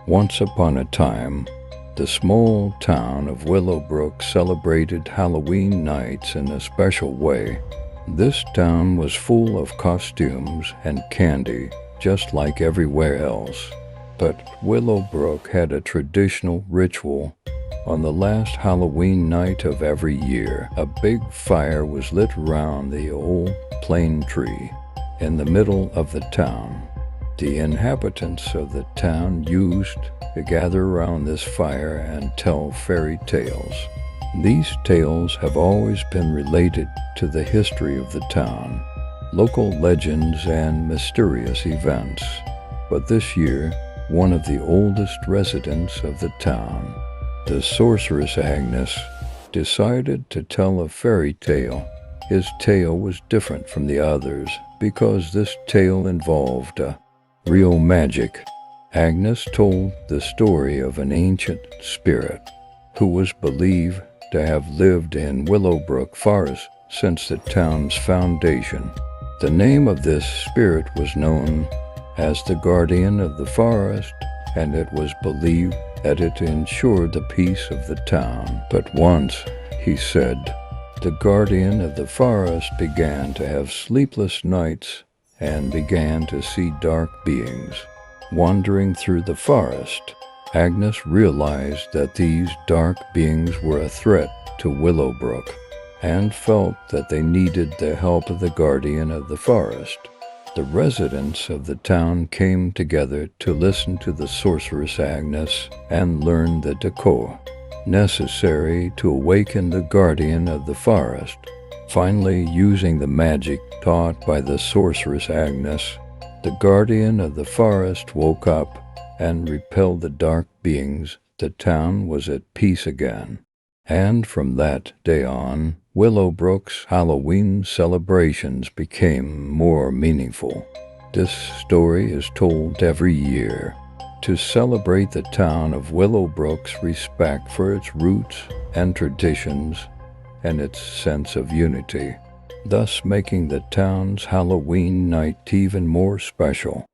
Once upon a time, the small town of Willowbrook celebrated Halloween nights in a special way. This town was full of costumes and candy, just like everywhere else. But Willowbrook had a traditional ritual. On the last Halloween night of every year, a big fire was lit around the old plane tree in the middle of the town. The inhabitants of the town used to gather around this fire and tell fairy tales. These tales have always been related to the history of the town, local legends, and mysterious events. But this year, one of the oldest residents of the town, the sorceress Agnes, decided to tell a fairy tale. His tale was different from the others because this tale involved real magic. Agnes told the story of an ancient spirit who was believed to have lived in Willowbrook Forest since the town's foundation. The name of this spirit was known as the guardian of the forest, and it was believed that it ensured the peace of the town. But once, he said, the guardian of the forest began to have sleepless nights and began to see dark beings wandering through the forest. Agnes realized that these dark beings were a threat to Willowbrook and felt that they needed the help of the guardian of the forest. The residents of the town came together to listen to the sorceress Agnes and learn the decor necessary to awaken the guardian of the forest. Finally, using the magic taught by the sorceress Agnes, the guardian of the forest woke up and repelled the dark beings. The town was at peace again. And from that day on, Willowbrook's Halloween celebrations became more meaningful. This story is told every year to celebrate the town of Willowbrook's respect for its roots and traditions and its sense of unity, thus making the town's Halloween night even more special.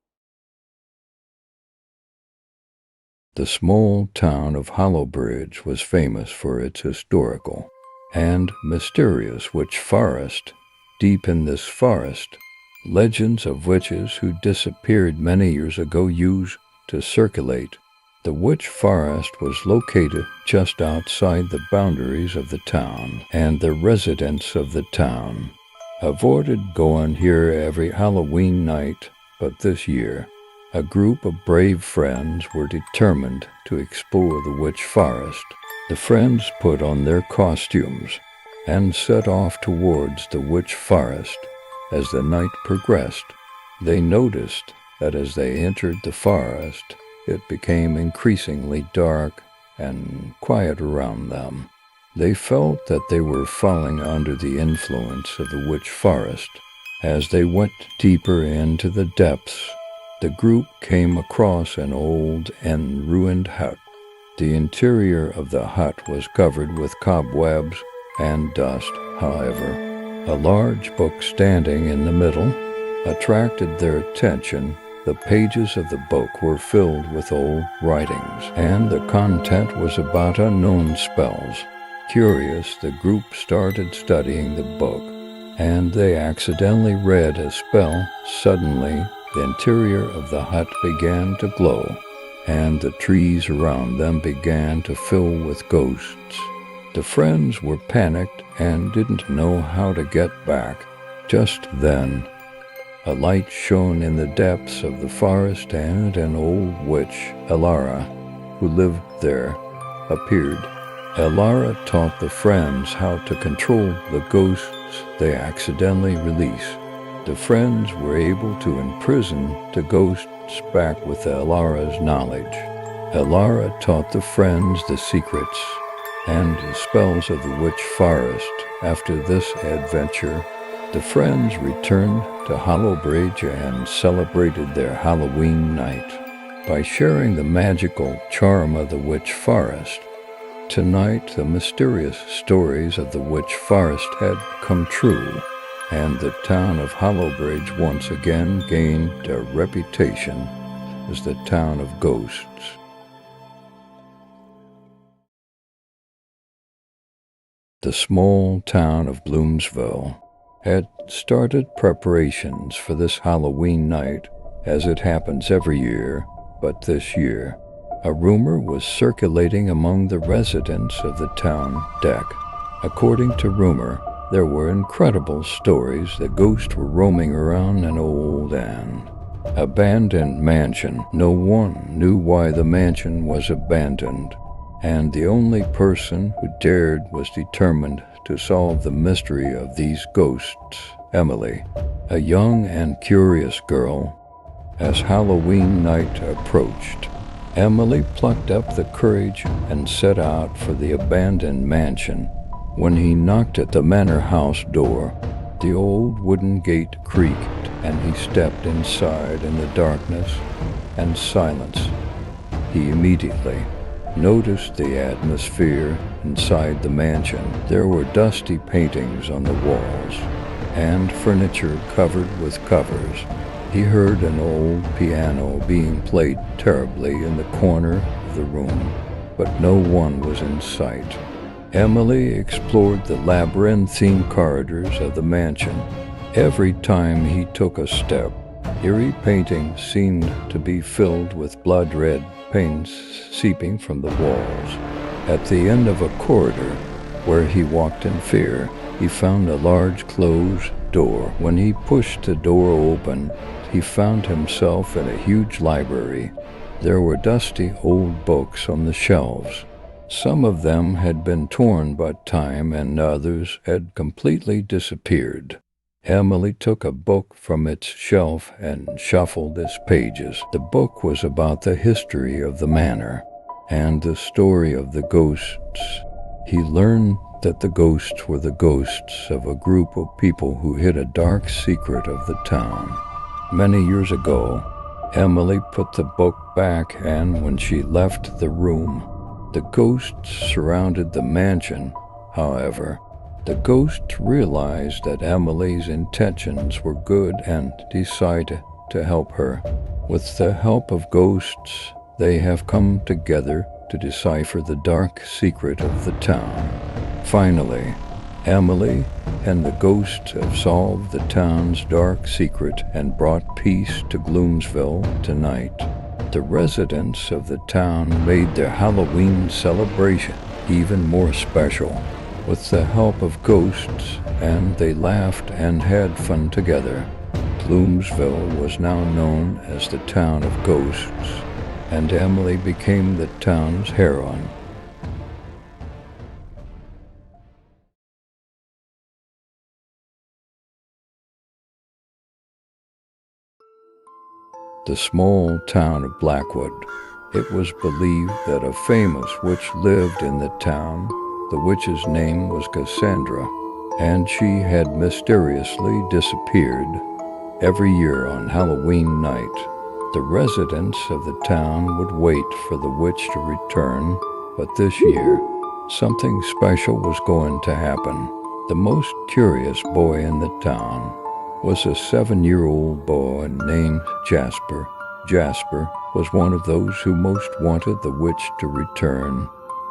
The small town of Hollowbridge was famous for its historical and mysterious witch forest. Deep in this forest, legends of witches who disappeared many years ago used to circulate. The witch forest was located just outside the boundaries of the town, and the residents of the town avoided going here every Halloween night. But this year, a group of brave friends were determined to explore the witch forest. The friends put on their costumes and set off towards the witch forest. As the night progressed, they noticed that as they entered the forest, it became increasingly dark and quiet around them. They felt that they were falling under the influence of the witch forest. As they went deeper into the depths, the group came across an old and ruined hut. The interior of the hut was covered with cobwebs and dust. However, a large book standing in the middle attracted their attention. The pages of the book were filled with old writings, and the content was about unknown spells. Curious, the group started studying the book, and they accidentally read a spell. Suddenly, the interior of the hut began to glow, and the trees around them began to fill with ghosts. The friends were panicked and didn't know how to get back. Just then, a light shone in the depths of the forest, and an old witch, Elara, who lived there, appeared. Elara taught the friends how to control the ghosts they accidentally released. The friends were able to imprison the ghosts back with Elara's knowledge. Elara taught the friends the secrets and spells of the witch forest. After this adventure, the friends returned to Hollowbridge and celebrated their Halloween night by sharing the magical charm of the witch forest. Tonight, the mysterious stories of the witch forest had come true, and the town of Hollowbridge once again gained a reputation as the town of ghosts. The small town of Bloomsville had started preparations for this Halloween night, as it happens every year, but this year, a rumor was circulating among the residents of the town deck. According to rumor, there were incredible stories that ghosts were roaming around an old and abandoned mansion. No one knew why the mansion was abandoned, and the only person who dared was determined to solve the mystery of these ghosts, Emily, a young and curious girl. As Halloween night approached, Emily plucked up the courage and set out for the abandoned mansion. When he knocked at the manor house door, the old wooden gate creaked, and he stepped inside in the darkness and silence. He immediately noticed the atmosphere inside the mansion. There were dusty paintings on the walls and furniture covered with covers. He heard an old piano being played terribly in the corner of the room, but no one was in sight. Emily explored the labyrinthine corridors of the mansion. Every time he took a step, eerie paintings seemed to be filled with blood-red paints seeping from the walls. At the end of a corridor, where he walked in fear, he found a large closed door. When he pushed the door open, he found himself in a huge library. There were dusty old books on the shelves. Some of them had been torn by time, and others had completely disappeared. Emily took a book from its shelf and shuffled its pages. The book was about the history of the manor and the story of the ghosts. He learned that the ghosts were the ghosts of a group of people who hid a dark secret of the town. Many years ago, Emily put the book back, and when she left the room, the ghosts surrounded the mansion. However, the ghosts realized that Emily's intentions were good and decided to help her. With the help of ghosts, they have come together to decipher the dark secret of the town. Finally, Emily and the ghosts have solved the town's dark secret and brought peace to Gloomsville tonight. The residents of the town made their Halloween celebration even more special with the help of ghosts, and they laughed and had fun together. Gloomsville was now known as the town of ghosts, and Emily became the town's heroine. The small town of Blackwood. It was believed that a famous witch lived in the town. The witch's name was Cassandra, and she had mysteriously disappeared. Every year on Halloween night, the residents of the town would wait for the witch to return, but this year, something special was going to happen. The most curious boy in the town was a 7-year-old boy named Jasper. Jasper was one of those who most wanted the witch to return,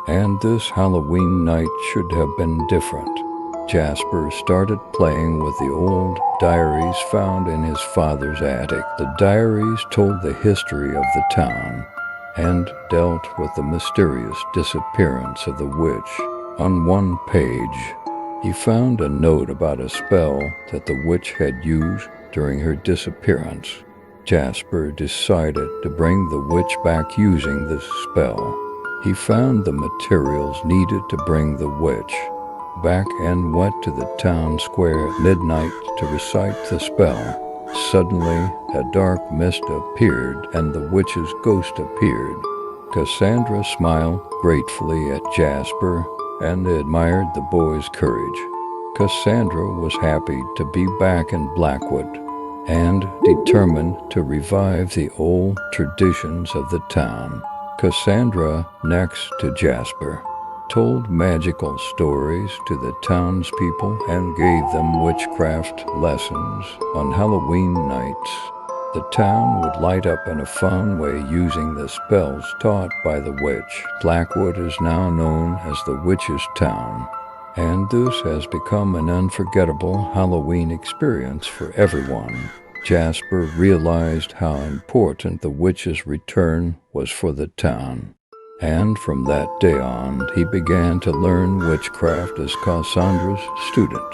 and this Halloween night should have been different. Jasper started playing with the old diaries found in his father's attic. The diaries told the history of the town and dealt with the mysterious disappearance of the witch. On one page, he found a note about a spell that the witch had used during her disappearance. Jasper decided to bring the witch back using this spell. He found the materials needed to bring the witch back and went to the town square at midnight to recite the spell. Suddenly, a dark mist appeared and the witch's ghost appeared. Cassandra smiled gratefully at Jasper and admired the boy's courage. Cassandra was happy to be back in Blackwood and determined to revive the old traditions of the town. Cassandra, next to Jasper, told magical stories to the townspeople and gave them witchcraft lessons. On Halloween nights, the town would light up in a fun way using the spells taught by the witch. Blackwood is now known as the Witch's Town, and this has become an unforgettable Halloween experience for everyone. Jasper realized how important the witch's return was for the town, and from that day on he began to learn witchcraft as Cassandra's student.